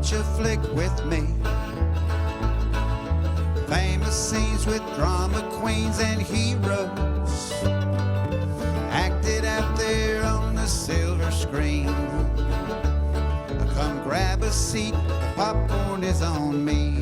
watch a flick with me. Famous scenes with drama queens and heroes acted out there on the silver screen. Come grab a seat, popcorn is on me.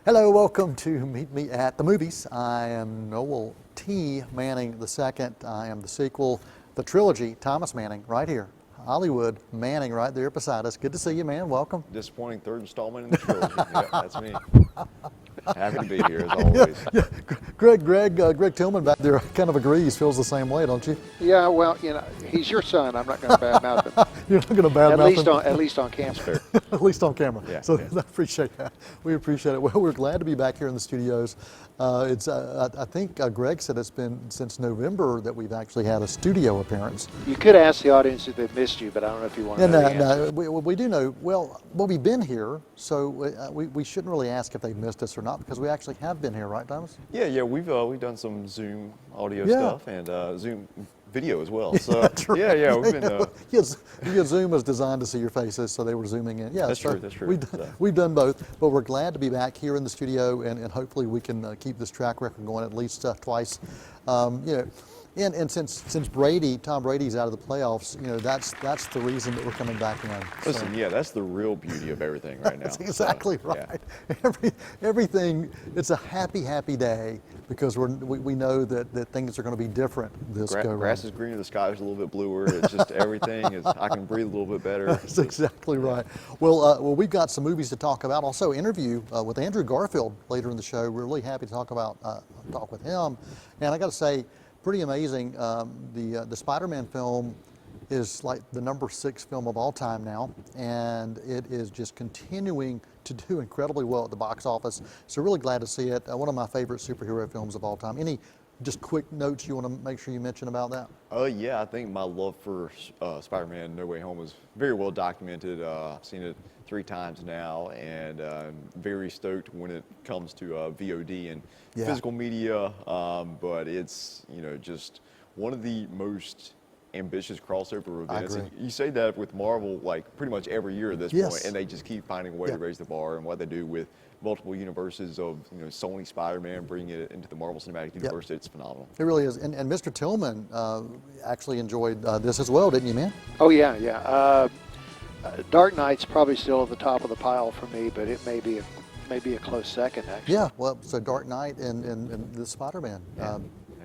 Hello, welcome to Meet Me at the Movies. I am Noel T. Manning II. I am the sequel, the trilogy, Thomas Manning, right here. Hollywood Manning right there beside us. Good to see you, man. Welcome. Disappointing third installment in the trilogy. Yeah, that's me. Happy to be here as always. Yeah. Greg Tillman back there kind of agrees, feels the same way, don't you? Yeah, well, you know, he's your son. I'm not going to badmouth him. You're not going to badmouth him? At least on camera. At least on camera. Yeah, So yeah. I appreciate that. We appreciate it. Well, we're glad to be back here in the studios. I think Greg said it's been since November that we've actually had a studio appearance. You could ask the audience if they've missed you, but I don't know if you want to know the answer. We do know. Well, we've been here, so we shouldn't really ask if they've missed us or not because we actually have been here, right, Thomas? Yeah, we've done some Zoom audio Yeah. stuff and Zoom video as well. So That's right. yeah, we've been. Yes, Zoom was designed to see your faces, so they were zooming in. Yeah, That's so true. That's true. We've done both, but we're glad to be back here in the studio, and hopefully we can keep this track record going at least twice. And since Tom Brady's out of the playoffs, that's the reason that we're coming back in. Listen, yeah, that's the real beauty of everything right now. That's exactly So, yeah. right. Everything. It's a happy day because we know that things are going to be different this go round. Grass is greener, the sky is a little bit bluer. It's just everything is. I can breathe a little bit better. That's exactly right. Well, we've got some movies to talk about. Also, interview with Andrew Garfield later in the show. We're really happy to talk with him. And I got to say, pretty amazing. The Spider-Man film is like the #6 film of all time now, and it is just continuing to do incredibly well at the box office. So really glad to see it. One of my favorite superhero films of all time. Any just quick notes you want to make sure you mention about that? Yeah, I think my love for Spider-Man No Way Home is very well documented. I've seen it 3 times now, and very stoked when it comes to VOD and physical media. But it's just one of the most ambitious crossover events. And you say that with Marvel like pretty much every year at this point, and they just keep finding a way to raise the bar. And what they do with multiple universes of Sony Spider-Man, bringing it into the Marvel Cinematic Universe, it's phenomenal. It really is. And Mr. Tillman actually enjoyed this as well, didn't you, man? Oh yeah. Dark Knight's probably still at the top of the pile for me, but it may be a close second actually. Yeah. Well, so Dark Knight and the Spider-Man.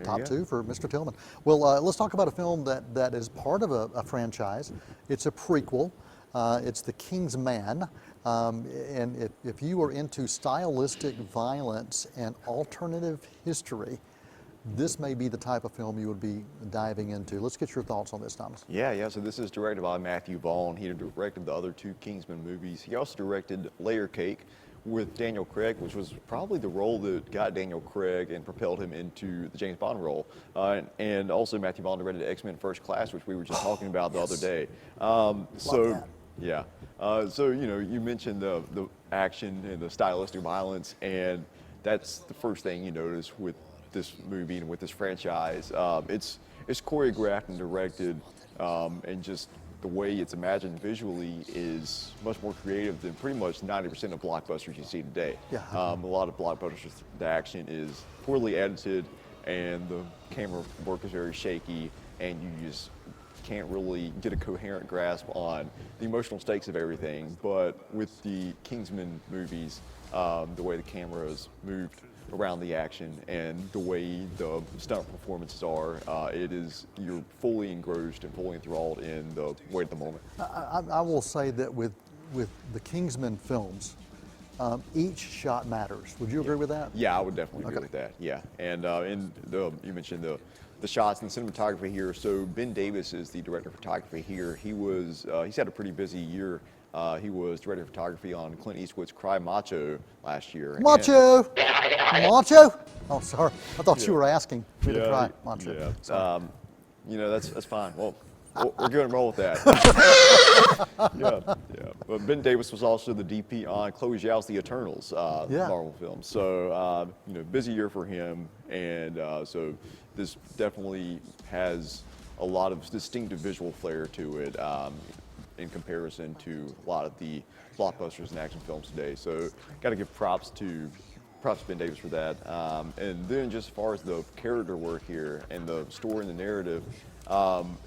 Top 2 for Mr. Tillman. Well, let's talk about a film that is part of a franchise. It's a prequel. It's The King's Man. And if you are into stylistic violence and alternative history, this may be the type of film you would be diving into. Let's get your thoughts on this, Thomas. Yeah. So this is directed by Matthew Vaughn. He directed the other 2 Kingsman movies. He also directed Layer Cake with Daniel Craig, which was probably the role that got Daniel Craig and propelled him into the James Bond role. And also Matthew Vaughn directed X-Men First Class, which we were just talking about the other day. So you mentioned the action and the stylistic violence, and that's the first thing you notice with this movie and with this franchise. It's choreographed and directed, and just the way it's imagined visually is much more creative than pretty much 90% of blockbusters you see today. Yeah. A lot of blockbusters, the action is poorly edited, and the camera work is very shaky, and you just can't really get a coherent grasp on the emotional stakes of everything. But with the Kingsman movies, the way the camera is moved around the action and the way the stunt performances are, you're fully engrossed and fully enthralled in the weight of the moment. I will say that with the Kingsman films, each shot matters. Would you agree with that? Yeah, I would definitely agree with that. Yeah, and you mentioned the shots and the cinematography here. So Ben Davis is the director of photography here. He's had a pretty busy year. He was director of photography on Clint Eastwood's Cry Macho last year. Macho! Macho? Oh, sorry. I thought you were asking me to cry. Macho. Yeah. That's fine. Well, we're going to roll with that. Yeah. But Ben Davis was also the DP on Chloe Zhao's The Eternals Marvel film. So, busy year for him. And so this definitely has a lot of distinctive visual flair to it in comparison to a lot of the blockbusters and action films today. So got to give props to Ben Davis for that. And then just as far as the character work here and the story and the narrative,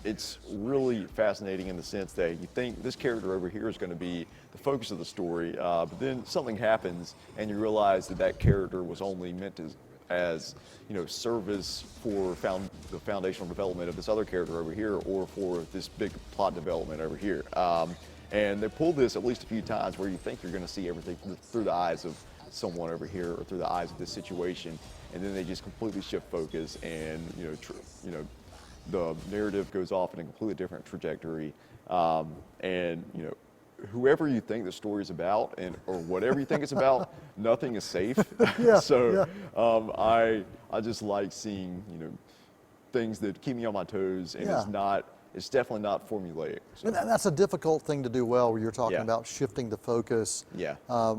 it's really fascinating in the sense that you think this character over here is going to be the focus of the story, but then something happens and you realize that that character was only meant as service for the foundational development of this other character over here, or for this big plot development over here. And they pull this at least a few times where you think you're going to see everything through the eyes of someone over here or through the eyes of this situation, and then they just completely shift focus, and the narrative goes off in a completely different trajectory. And whoever you think the story's about, or whatever you think it's about, nothing is safe. I just like seeing things that keep me on my toes, and it's definitely not formulaic. So. And that's a difficult thing to do well, where you're talking about shifting the focus,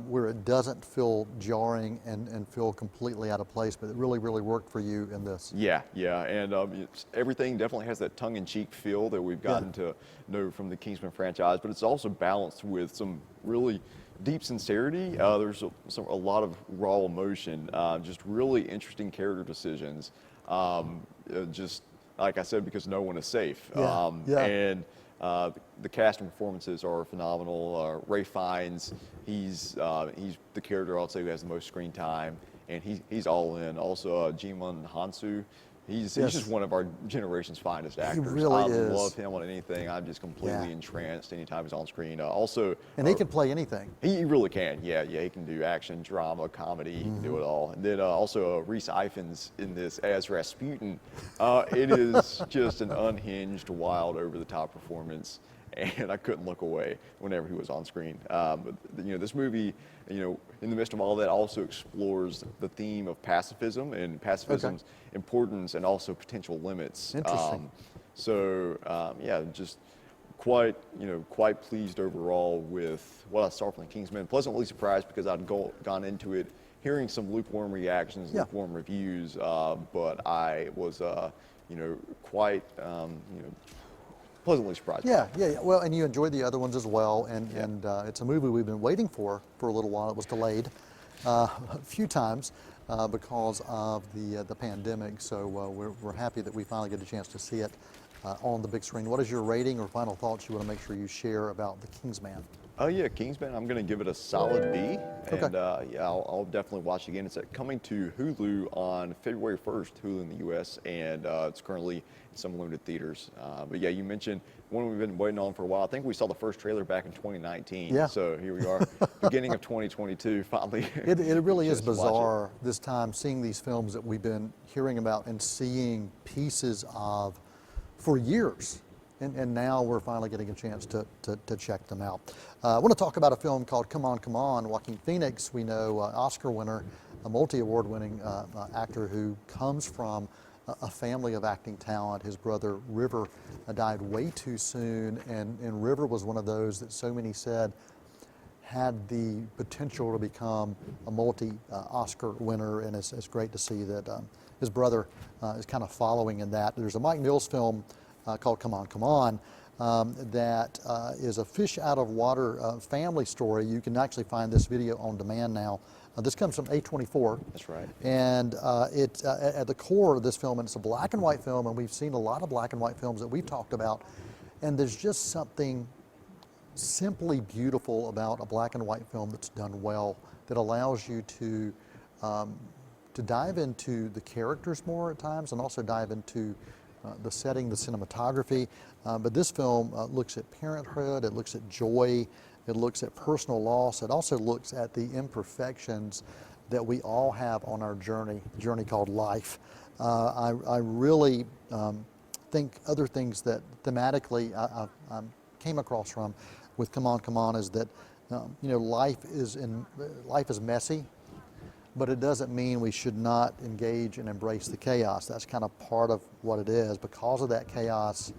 where it doesn't feel jarring and feel completely out of place, but it really, really worked for you in this. Yeah, and everything definitely has that tongue-in-cheek feel that we've gotten to know from the Kingsman franchise, but it's also balanced with some really deep sincerity. There's a lot of raw emotion, just really interesting character decisions. Just like I said, because no one is safe. And the casting performances are phenomenal. Ray Fiennes, he's the character I'll say who has the most screen time, and he's all in. Also, Jimon Hansu, he's just one of our generation's finest actors. He really is. I love him on anything. I'm just completely entranced anytime he's on screen. And he can play anything. He really can. Yeah, he can do action, drama, comedy. He can do it all. And then also Rhys Ifans in this as Rasputin. It is just an unhinged, wild, over-the-top performance, and I couldn't look away whenever he was on screen. But this movie, in the midst of all that, also explores the theme of pacifism and pacifism's importance and also potential limits. Interesting. Just quite pleased overall with what I saw from the Kingsman. Pleasantly surprised because I'd gone into it hearing some lukewarm reactions, lukewarm reviews, but I was quite pleasantly surprised. Yeah. Well, and you enjoyed the other ones as well, and it's a movie we've been waiting for a little while. It was delayed a few times because of the pandemic. So we're happy that we finally get a chance to see it on the big screen. What is your rating or final thoughts you want to make sure you share about the Kingsman? Kingsman, I'm going to give it a solid B. And I'll definitely watch it again. It's coming to Hulu on February 1st, Hulu in the U.S., and it's currently in some limited theaters. But you mentioned one we've been waiting on for a while. I think we saw the first trailer back in 2019. Yeah. So here we are, beginning of 2022, finally. It really is bizarre this time, seeing these films that we've been hearing about and seeing pieces of for years. And now we're finally getting a chance to check them out. I want to talk about a film called Come On, Come On. Joaquin Phoenix, we know, Oscar winner, a multi-award winning actor who comes from a family of acting talent. His brother River died way too soon, and River was one of those that so many said had the potential to become a multi-Oscar winner, and it's great to see that his brother is kind of following in that. There's a Mike Mills film called Come On, Come On, that is a fish out of water family story. You can actually find this video on demand now. This comes from A24. That's right. And it's at the core of this film, and it's a black and white film, and we've seen a lot of black and white films that we've talked about, and there's just something simply beautiful about a black and white film that's done well, that allows you to dive into the characters more at times, and also dive into the setting, the cinematography. But this film looks at parenthood, it looks at joy, it looks at personal loss, it also looks at the imperfections that we all have on our journey, the journey called life. I really think other things that thematically I came across from with Come On, Come On is that life is messy, but it doesn't mean we should not engage and embrace the chaos. That's kind of part of what it is because of that chaos.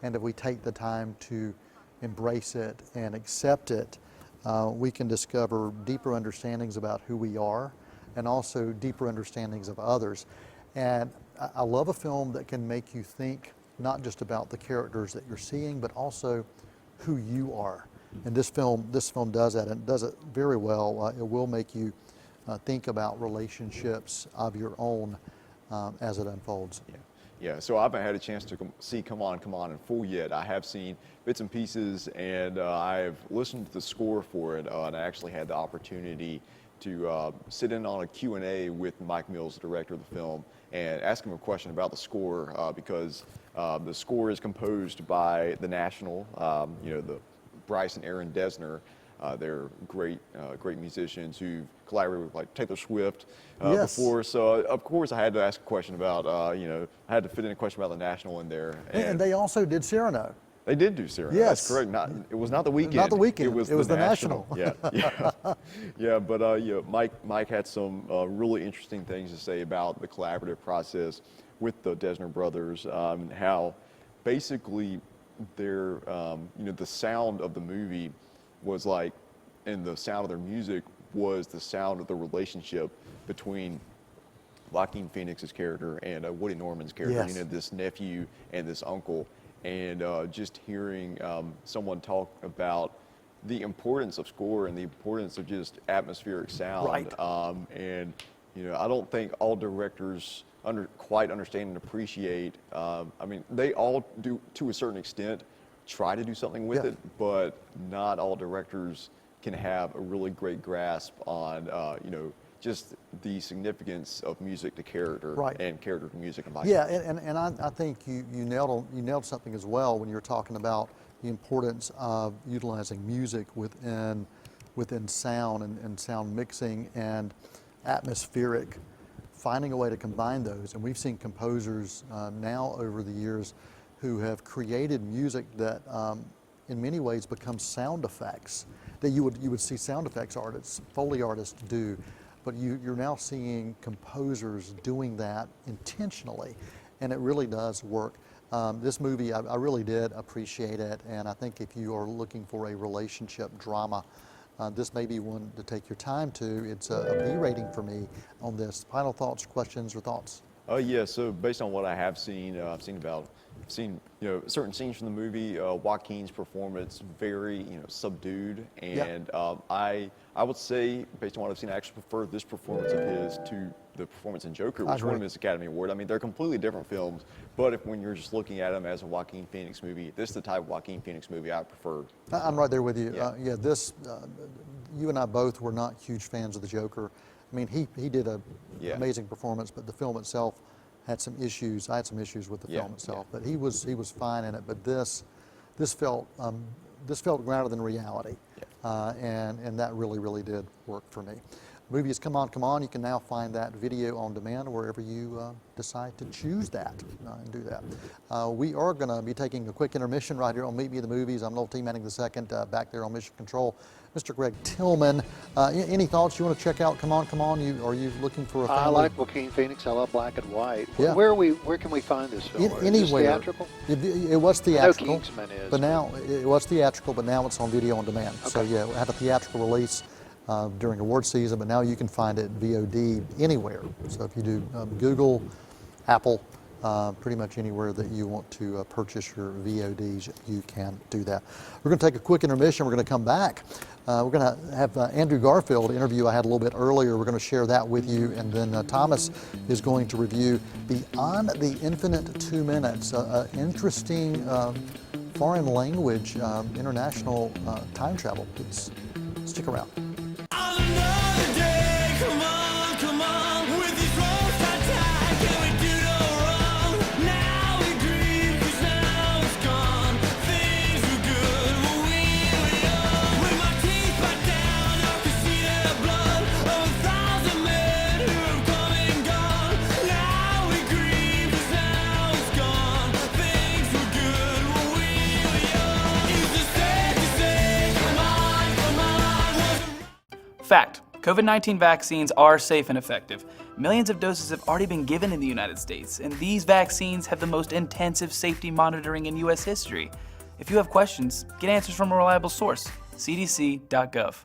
And if we take the time to embrace it and accept it, we can discover deeper understandings about who we are and also deeper understandings of others. And I love a film that can make you think not just about the characters that you're seeing, but also who you are. And this film does that, and it does it very well. It will make you think about relationships of your own as it unfolds. Yeah, so I haven't had a chance to see Come On, Come On in full yet. I have seen bits and pieces, and I've listened to the score for it, and I actually had the opportunity to sit in on a Q&A with Mike Mills, the director of the film, and ask him a question about the score, because the score is composed by the National, the Bryce and Aaron Dessner. They're great musicians who've collaborated with like Taylor Swift before. So of course I had to ask a question about, I had to fit in a question about the National in there. And they also did Cyrano. They did do Cyrano. Yes. That's correct. It was not the Weekend. Not the Weekend. It was the National. National. Yeah. But Mike had some really interesting things to say about the collaborative process with the Dessner brothers, and how basically their, the sound of the movie was like, and the sound of their music was the sound of the relationship between Joaquin Phoenix's character and Woody Norman's character. Yes. This nephew and this uncle, and just hearing someone talk about the importance of score and the importance of just atmospheric sound. Right. And I don't think all directors quite understand and appreciate. They all do to a certain extent. Try to do something with it, but not all directors can have a really great grasp on, just the significance of music to character, and character to music. And and I think you nailed something as well when you were talking about the importance of utilizing music within sound and sound mixing and atmospheric, finding a way to combine those. And we've seen composers now over the years who have created music that in many ways becomes sound effects that you would see sound effects artists, Foley artists do, but you're now seeing composers doing that intentionally, and it really does work. This movie, I really did appreciate it, and I think if you are looking for a relationship drama, this may be one to take your time to. It's a B rating for me on this. Final thoughts, questions, or thoughts? So based on what I have seen, I've seen certain scenes from the movie. Joaquin's performance very subdued, and I would say, based on what I've seen, I actually prefer this performance of his to the performance in Joker, which won him his Academy Award. I mean, they're completely different films, but when you're just looking at them as a Joaquin Phoenix movie, this is the type of Joaquin Phoenix movie I prefer. I'm right there with you. You and I both were not huge fans of the Joker. I mean, he did an amazing performance, but the film itself had some issues. I had some issues with the film itself, but he was fine in it. But this felt grounded in reality, and that really did work for me. The movie is Come On, Come On. You can now find that video on demand wherever you decide to choose that and do that. We are going to be taking a quick intermission right here on Meet Me at the Movies. I'm Noel T. Manning II, back there on Mission Control. Mr. Greg Tillman, any thoughts you want to check out? Come On, Come On. Are you looking for a family? I like Joaquin Phoenix. I love black and white. Yeah. Where can we find this film? Anywhere. Is this theatrical? It was theatrical. I know Kingsman is. But now it was theatrical, but now it's on video on demand. Okay. So yeah, we had a theatrical release during award season, but now you can find it VOD anywhere. So if you do Google, Apple, pretty much anywhere that you want to purchase your VODs, you can do that. We're going to take a quick intermission. We're going to come back. We're going to have Andrew Garfield interview I had a little bit earlier. We're going to share that with you, and then Thomas is going to review Beyond the Infinite 2 Minutes, interesting foreign language, international time travel. Stick around. Fact: COVID-19 vaccines are safe and effective. Millions of doses have already been given in the United States, and these vaccines have the most intensive safety monitoring in U.S. history. If you have questions, get answers from a reliable source, cdc.gov.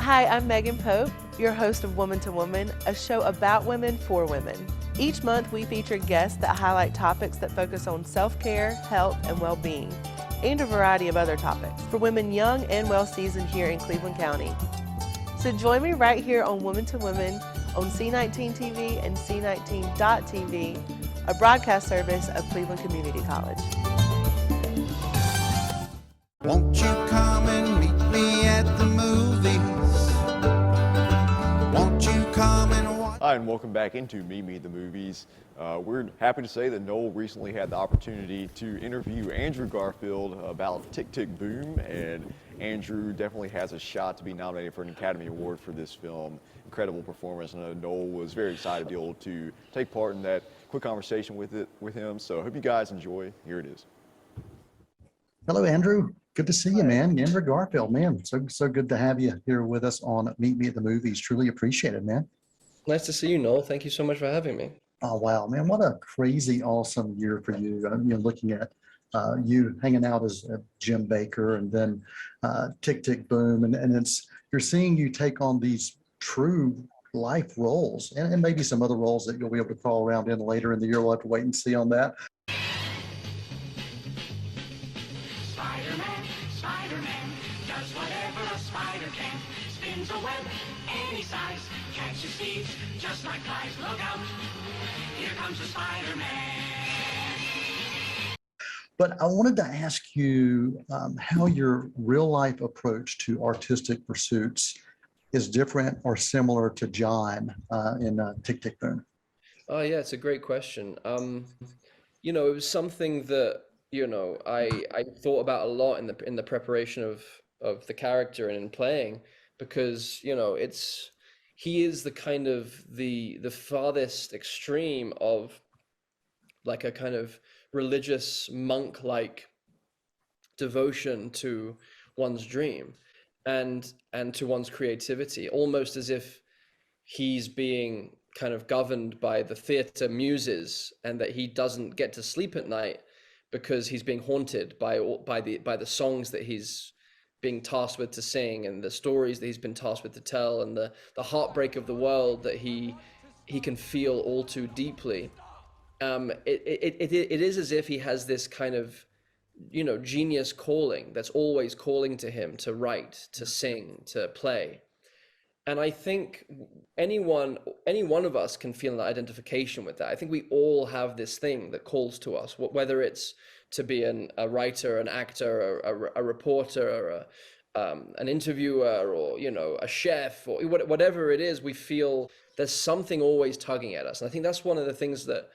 Hi, I'm Megan Pope, your host of Woman to Woman, a show about women for women. Each month, we feature guests that highlight topics that focus on self-care, health, and well-being, and a variety of other topics for women young and well-seasoned here in Cleveland County. So join me right here on Woman to Woman on C19 TV and C19.tv, a broadcast service of Cleveland Community College. Won't you come and meet me at the movies? Won't you come and watch? Hi, and welcome back into Meet Me at the Movies. We're happy to say that Noel recently had the opportunity to interview Andrew Garfield about Tick, Tick, Boom, and Andrew definitely has a shot to be nominated for an Academy Award for this film. Incredible performance, and I know Noel was very excited to be able to take part in that quick conversation with him, so I hope you guys enjoy. Here it is. Hello, Andrew. Good to see you, man. Andrew Garfield, man. So good to have you here with us on Meet Me at the Movies. Truly appreciate it, man. Nice to see you, Noel. Thank you so much for having me. Oh, wow, man. What a crazy, awesome year for you. Looking at you hanging out as Jim Baker and then Tick, Tick, Boom. And you're seeing you take on these true life roles and maybe some other roles that you'll be able to crawl around in later in the year. We'll have to wait and see on that. Spider-Man does whatever a spider can. Spins a web any size, catches thieves just like flies. Look out, here comes the Spider-Man. But I wanted to ask you how your real life approach to artistic pursuits is different or similar to John in Tick, Tick, Boom. Oh yeah, it's a great question. It was something that I thought about a lot in the preparation of the character and in playing, because he is the kind of the farthest extreme of like a kind of religious monk-like devotion to one's dream and to one's creativity, almost as if he's being kind of governed by the theater muses, and that he doesn't get to sleep at night because he's being haunted by the songs that he's being tasked with to sing, and the stories that he's been tasked with to tell, and the heartbreak of the world that he can feel all too deeply. It is as if he has this kind of genius calling that's always calling to him to write, to sing, to play. And I think any one of us can feel an identification with that. I think we all have this thing that calls to us, whether it's to be a writer, an actor, a reporter, or an interviewer, or a chef, or whatever it is. We feel there's something always tugging at us, and I think that's one of the things that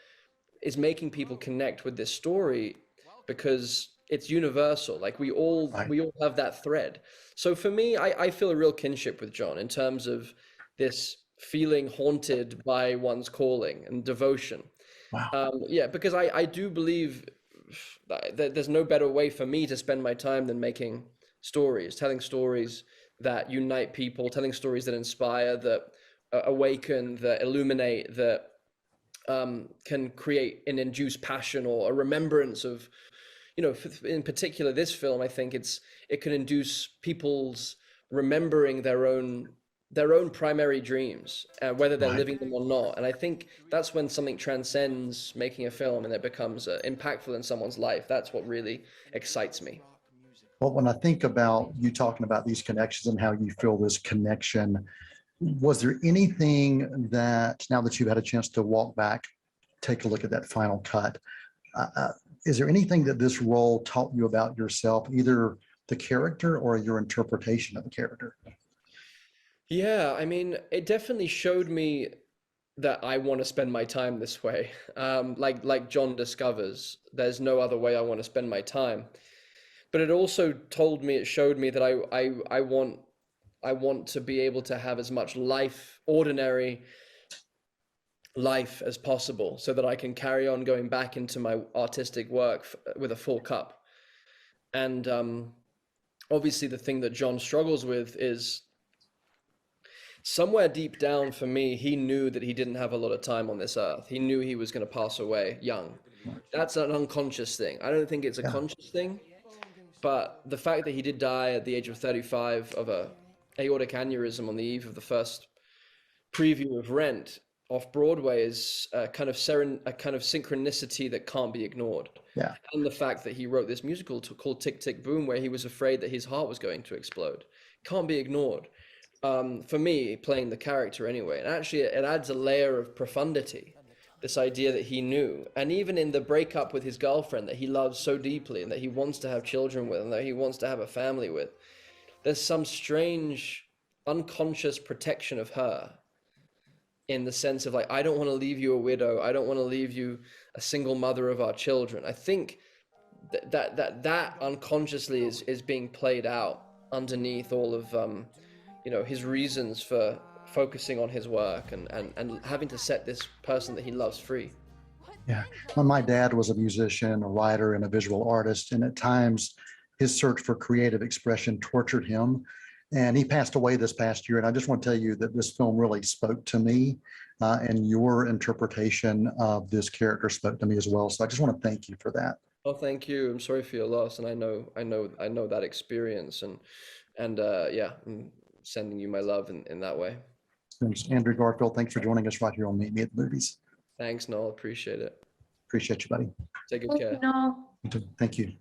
is making people connect with this story, because it's universal. Like we all have that thread. So for me, I feel a real kinship with John in terms of this feeling haunted by one's calling and devotion. Wow. Because I do believe that there's no better way for me to spend my time than making stories, telling stories that unite people, telling stories that inspire, that awaken, that illuminate, that can create and induce passion or a remembrance of, in particular this film. I think it can induce people's remembering their own primary dreams, whether they're living them or not. And I think that's when something transcends making a film and it becomes impactful in someone's life. That's what really excites me. Well, when I think about you talking about these connections and how you feel this connection, was there anything that, now that you've had a chance to walk back, take a look at that final cut, is there anything that this role taught you about yourself, either the character or your interpretation of the character? Yeah, I mean, it definitely showed me that I want to spend my time this way. Like John discovers, there's no other way I want to spend my time. But it also showed me that I want to be able to have as much ordinary life as possible, so that I can carry on going back into my artistic work with a full cup. And obviously the thing that John struggles with is, somewhere deep down for me, he knew that he didn't have a lot of time on this earth. He knew he was going to pass away young. That's an unconscious thing. I don't think it's a conscious thing, but the fact that he did die at the age of 35 of a aortic aneurysm on the eve of the first preview of Rent off Broadway is a kind of synchronicity that can't be ignored. Yeah. And the fact that he wrote this musical called Tick, Tick, Boom, where he was afraid that his heart was going to explode, can't be ignored. For me, playing the character anyway, and actually it adds a layer of profundity, this idea that he knew, and even in the breakup with his girlfriend that he loves so deeply and that he wants to have children with and that he wants to have a family with, there's some strange unconscious protection of her, in the sense of like, I don't want to leave you a widow, I don't want to leave you a single mother of our children. I think that unconsciously is being played out underneath all of his reasons for focusing on his work and having to set this person that he loves free. Yeah. Well, my dad was a musician, a writer, and a visual artist, and at times his search for creative expression tortured him. And he passed away this past year. And I just want to tell you that this film really spoke to me, and your interpretation of this character spoke to me as well. So I just want to thank you for that. Oh, thank you. I'm sorry for your loss, and I know that experience, and yeah, I'm sending you my love in that way. Thanks, Andrew Garfield. Thanks for joining us right here on Meet Me at the Movies. Thanks, Noel. Appreciate it. Appreciate you, buddy. Take good care. Thank you.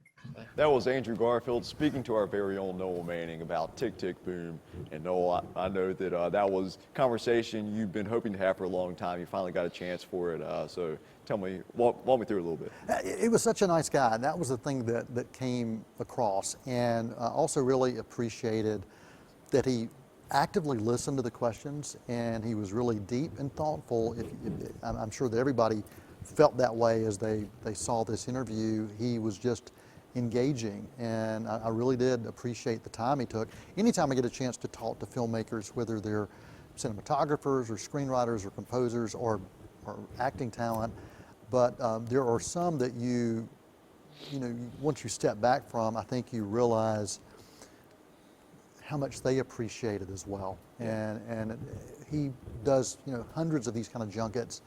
That was Andrew Garfield speaking to our very own Noel Manning about Tick, Tick, Boom. And Noel, I know that that was conversation you've been hoping to have for a long time. You finally got a chance for it. So tell me, walk me through it a little bit. It was such a nice guy. That was the thing that came across. And also really appreciated that he actively listened to the questions, and he was really deep and thoughtful. I'm sure that everybody felt that way as they saw this interview. He was just engaging, and I really did appreciate the time he took. Anytime I get a chance to talk to filmmakers, whether they're cinematographers or screenwriters or composers or acting talent, but there are some that once you step back from, I think you realize how much they appreciate it as well. And he does hundreds of these kind of junkets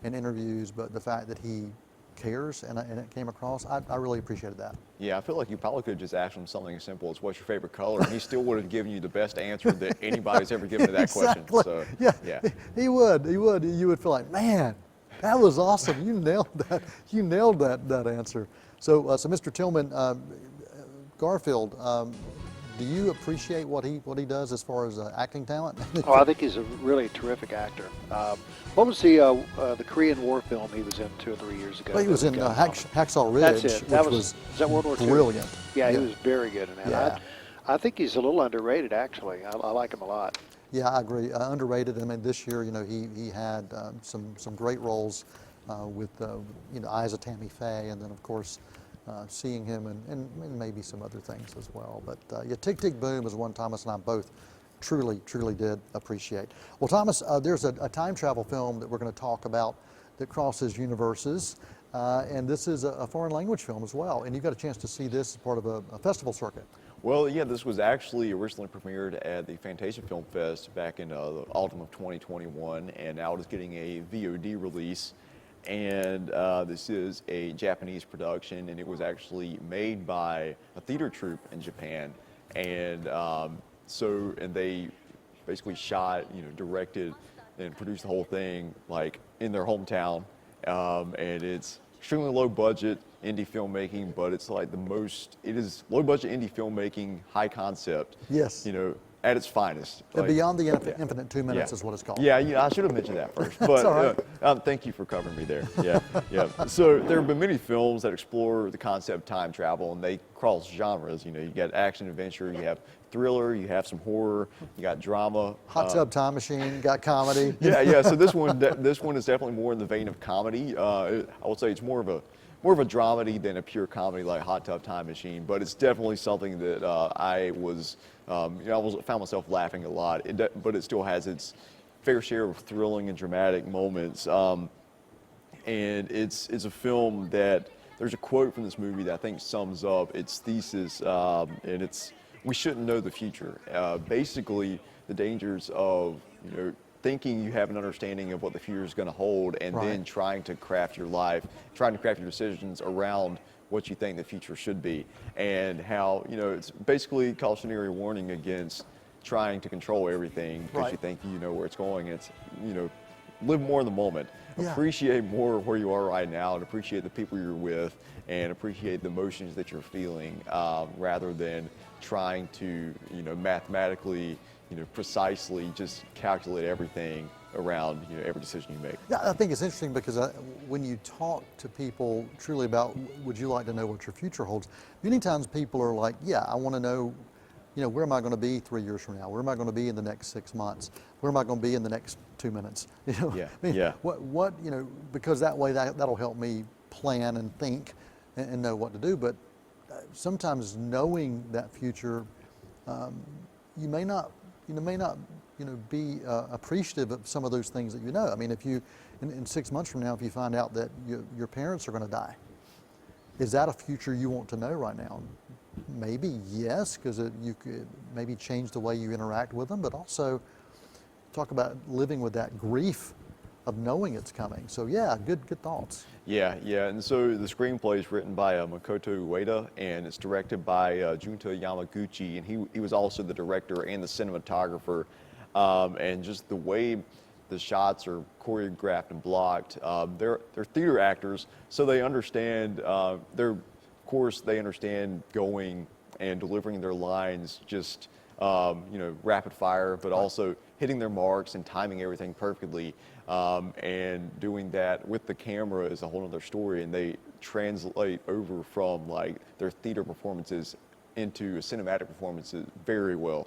and interviews, but the fact that he cares and it came across, I really appreciated that. Yeah, I feel like you probably could have just asked him something as simple as what's your favorite color, and he still would have given you the best answer that anybody's ever given to that Exactly. question. So, yeah, he would. You would feel like, man, that was awesome. You nailed that. You nailed that answer. So Mr. Tillman, Garfield, do you appreciate what he does as far as acting talent? Oh, I think he's a really terrific actor. What was the Korean War film he was in 2 or 3 years ago? Well, he was in Hacksaw Ridge, That's it. which was that World War II? brilliant. Yeah, he was very good in that. Yeah. I think he's a little underrated, actually. I like him a lot. Yeah, I agree. Underrated. I mean, this year, he had some great roles with Eyes of Tammy Faye, and then of course seeing him and maybe some other things as well. But yeah, Tick, Tick, Boom is one Thomas and I both truly did appreciate. Well, Thomas, there's a time travel film that we're going to talk about that crosses universes, and this is a foreign language film as well. And you got a chance to see this as part of a festival circuit. Well, yeah, this was actually originally premiered at the Fantasia Film Fest back in the autumn of 2021, and now it is getting a VOD release. And this is a Japanese production, and it was actually made by a theater troupe in Japan. And and they basically shot, directed and produced the whole thing like in their hometown. And it's extremely low budget indie filmmaking, but it's like it is low budget indie filmmaking, high concept. Yes. At its finest. And Beyond the Infinite 2 Minutes is what it's called. Yeah, I should have mentioned that first. But all right. Thank you for covering me there. Yeah. So there have been many films that explore the concept of time travel, and they cross genres. You got action adventure, you have thriller, you have some horror, you got drama. Hot Tub Time Machine, got comedy. Yeah. So this one is definitely more in the vein of comedy. I would say it's more of a dramedy than a pure comedy like Hot Tub Time Machine, but it's definitely something that I found myself laughing a lot. But it still has its fair share of thrilling and dramatic moments. And it's a film that there's a quote from this movie that I think sums up its thesis, and it's we shouldn't know the future. Basically, the dangers of thinking you have an understanding of what the future is going to hold, and then trying to craft your life, trying to craft your decisions around what you think the future should be, and how it's basically cautionary warning against trying to control everything because you think you know where it's going. It's, you know, live more in the moment. Appreciate more where you are right now, and appreciate the people you're with, and appreciate the emotions that you're feeling, rather than trying to, you know, mathematically, you know, precisely just calculate everything around, you know, every decision you make. Yeah, I think it's interesting because when you talk to people truly about, would you like to know what your future holds? Many times people are like, yeah, I want to know, you know, where am I going to be 3 years from now? Where am I going to be in the next 6 months? Where am I going to be in the next 2 minutes? You know, I mean, what, you know, because that way that'll help me plan and think and know what to do. But sometimes knowing that future, you may not be appreciative of some of those things that you know. I mean, if you, in 6 months from now, if you find out that your parents are going to die, is that a future you want to know right now? Maybe yes, because you could maybe change the way you interact with them, but also talk about living with that grief of knowing it's coming. So yeah, good thoughts. Yeah, and so the screenplay is written by Makoto Ueda, and it's directed by Junta Yamaguchi, and he was also the director and the cinematographer, and just the way the shots are choreographed and blocked. They're theater actors, so they understand. They understand going and delivering their lines just you know, rapid fire, but also hitting their marks and timing everything perfectly. And doing that with the camera is a whole other story, and they translate over from like their theater performances into cinematic performances very well.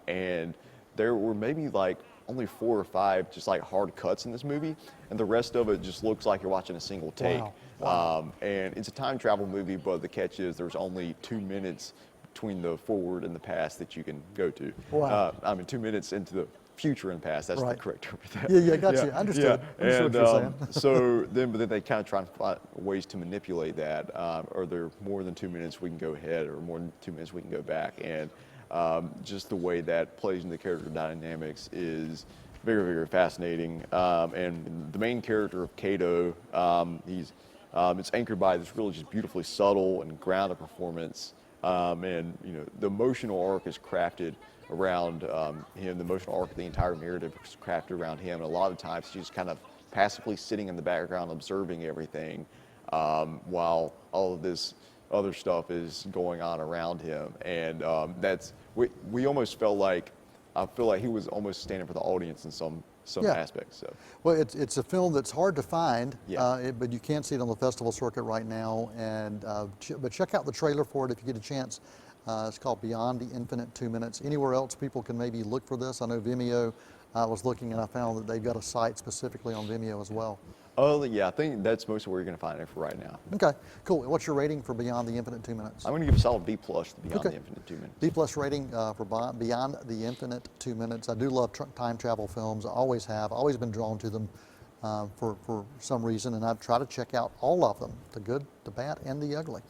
And there were maybe like only 4 or 5 just like hard cuts in this movie, and the rest of it just looks like you're watching a single take. Wow. And it's a time travel movie, but the catch is there's only 2 minutes between the forward and the past that you can go to. Wow. I mean, 2 minutes into the future and past. That's the correct term for that. Yeah, got you. Understood. Yeah. Understood what you're saying. So then they kind of try to find ways to manipulate that. Are there more than 2 minutes we can go ahead, or more than 2 minutes we can go back? And just the way that plays into the character dynamics is very, very fascinating. And the main character of Kato, it's anchored by this really just beautifully subtle and grounded performance. And you know, the emotional arc is crafted around him. The emotional arc of the entire narrative is crafted around him. And a lot of times he's just kind of passively sitting in the background observing everything, while all of this other stuff is going on around him. And we almost felt like, I feel like he was almost standing for the audience in some aspects. So. Well, it's a film that's hard to find, but you can see it on the festival circuit right now. And but check out the trailer for it if you get a chance. It's called Beyond the Infinite 2 Minutes. Anywhere else people can maybe look for this? I know Vimeo. I was looking and I found that they've got a site specifically on Vimeo as well. Oh yeah, I think that's mostly where you're going to find it for right now. Okay, cool. What's your rating for Beyond the Infinite 2 Minutes? I'm going to give a solid B+ to Beyond the Infinite 2 Minutes. B+ rating for Beyond the Infinite 2 Minutes. I do love time travel films. I always have. Always been drawn to them for some reason, and I've tried to check out all of them, the good, the bad, and the ugly.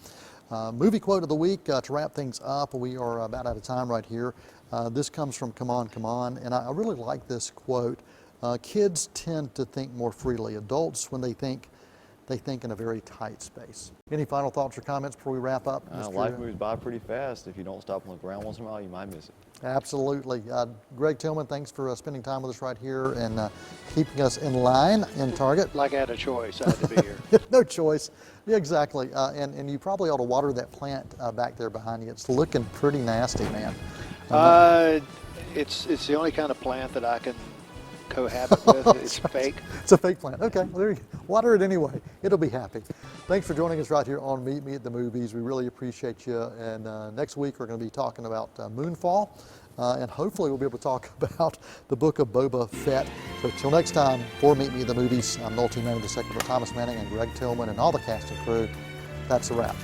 Movie quote of the week, to wrap things up. We are about out of time right here. This comes from Come On, Come On, and I really like this quote. Kids tend to think more freely. Adults, when they think in a very tight space. Any final thoughts or comments before we wrap up? Life moves by pretty fast. If you don't stop and look around once in a while, you might miss it. Absolutely. Greg Tillman, thanks for spending time with us right here and keeping us in line in Target. Like I had a choice, I had to be here. No choice. Yeah, exactly. And you probably ought to water that plant back there behind you. It's looking pretty nasty, man. It's the only kind of plant that I can cohabit with. It's fake. It's a fake plant. Okay, well, there you go. Water it anyway. It'll be happy. Thanks for joining us right here on Meet Me at the Movies. We really appreciate you. And next week we're going to be talking about Moonfall. And hopefully we'll be able to talk about the book of Boba Fett. So till next time, for Meet Me at the Movies, I'm Noel Manning II for Thomas Manning and Greg Tillman and all the cast and crew. That's a wrap.